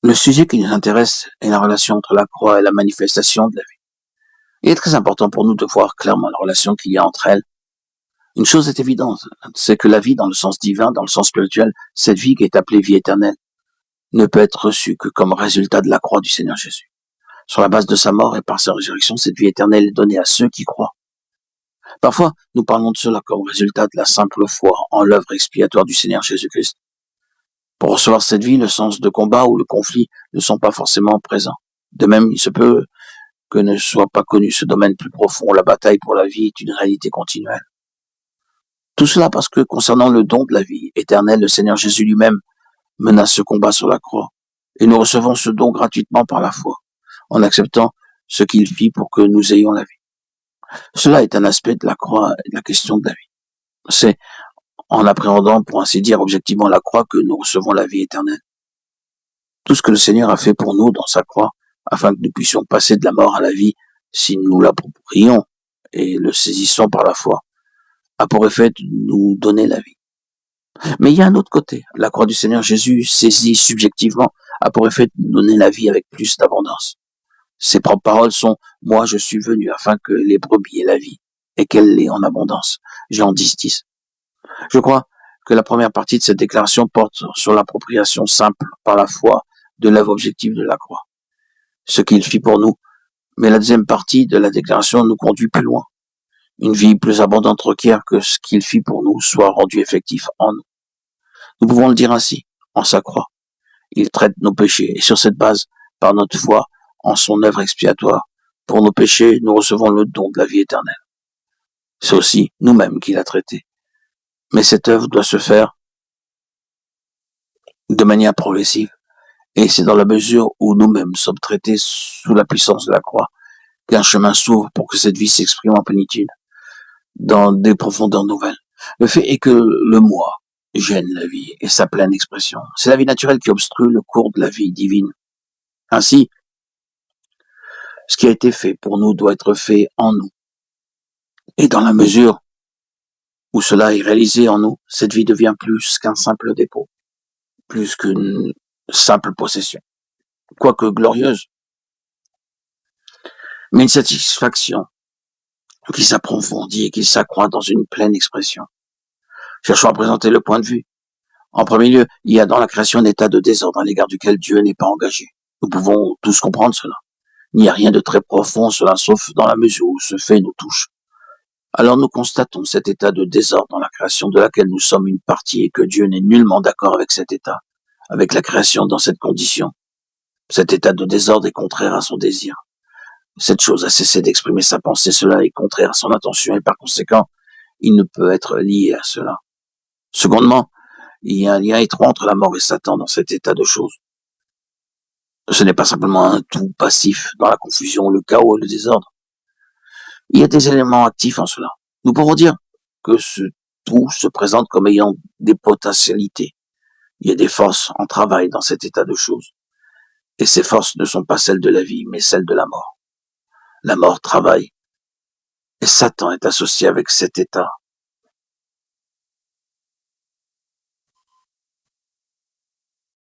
Le sujet qui nous intéresse est la relation entre la croix et la manifestation de la vie. Il est très important pour nous de voir clairement la relation qu'il y a entre elles. Une chose est évidente, c'est que la vie dans le sens divin, dans le sens spirituel, cette vie qui est appelée vie éternelle, ne peut être reçue que comme résultat de la croix du Seigneur Jésus. Sur la base de sa mort et par sa résurrection, cette vie éternelle est donnée à ceux qui croient. Parfois, nous parlons de cela comme résultat de la simple foi en l'œuvre expiatoire du Seigneur Jésus-Christ. Pour recevoir cette vie, le sens de combat ou le conflit ne sont pas forcément présents. De même, il se peut que ne soit pas connu ce domaine plus profond où la bataille pour la vie est une réalité continuelle. Tout cela parce que concernant le don de la vie éternelle, le Seigneur Jésus lui-même mena ce combat sur la croix. Et nous recevons ce don gratuitement par la foi, en acceptant ce qu'il fit pour que nous ayons la vie. Cela est un aspect de la croix et de la question de la vie. C'est en appréhendant, pour ainsi dire, objectivement la croix que nous recevons la vie éternelle. Tout ce que le Seigneur a fait pour nous dans sa croix, afin que nous puissions passer de la mort à la vie, si nous l'approprions et le saisissons par la foi, a pour effet de nous donner la vie. Mais il y a un autre côté. La croix du Seigneur Jésus, saisie subjectivement, a pour effet de nous donner la vie avec plus d'abondance. Ses propres paroles sont « Moi, je suis venu afin que les brebis aient la vie, et qu'elle l'ait en abondance. » Jean 10. Je crois que la première partie de cette déclaration porte sur l'appropriation simple par la foi de l'œuvre objective de la croix, ce qu'il fit pour nous. Mais la deuxième partie de la déclaration nous conduit plus loin. Une vie plus abondante requiert que ce qu'il fit pour nous soit rendu effectif en nous. Nous pouvons le dire ainsi, en sa croix. Il traite nos péchés et sur cette base, par notre foi en son œuvre expiatoire, pour nos péchés, nous recevons le don de la vie éternelle. C'est aussi nous-mêmes qu'il a traité. Mais cette œuvre doit se faire de manière progressive. Et c'est dans la mesure où nous-mêmes sommes traités sous la puissance de la croix qu'un chemin s'ouvre pour que cette vie s'exprime en plénitude, dans des profondeurs nouvelles. Le fait est que le moi gêne la vie et sa pleine expression. C'est la vie naturelle qui obstrue le cours de la vie divine. Ainsi, ce qui a été fait pour nous doit être fait en nous. Et dans la mesure où cela est réalisé en nous, cette vie devient plus qu'un simple dépôt, plus qu'une simple possession, quoique glorieuse, mais une satisfaction qui s'approfondit et qui s'accroît dans une pleine expression. Cherchons à présenter le point de vue. En premier lieu, il y a dans la création un état de désordre à l'égard duquel Dieu n'est pas engagé. Nous pouvons tous comprendre cela. Il n'y a rien de très profond cela, sauf dans la mesure où ce fait nous touche. Alors nous constatons cet état de désordre dans la création de laquelle nous sommes une partie et que Dieu n'est nullement d'accord avec cet état, avec la création dans cette condition. Cet état de désordre est contraire à son désir. Cette chose a cessé d'exprimer sa pensée, cela est contraire à son intention et par conséquent, il ne peut être lié à cela. Secondement, il y a un lien étroit entre la mort et Satan dans cet état de choses. Ce n'est pas simplement un tout passif dans la confusion, le chaos et le désordre. Il y a des éléments actifs en cela. Nous pourrons dire que ce tout se présente comme ayant des potentialités. Il y a des forces en travail dans cet état de choses. Et ces forces ne sont pas celles de la vie, mais celles de la mort. La mort travaille. Et Satan est associé avec cet état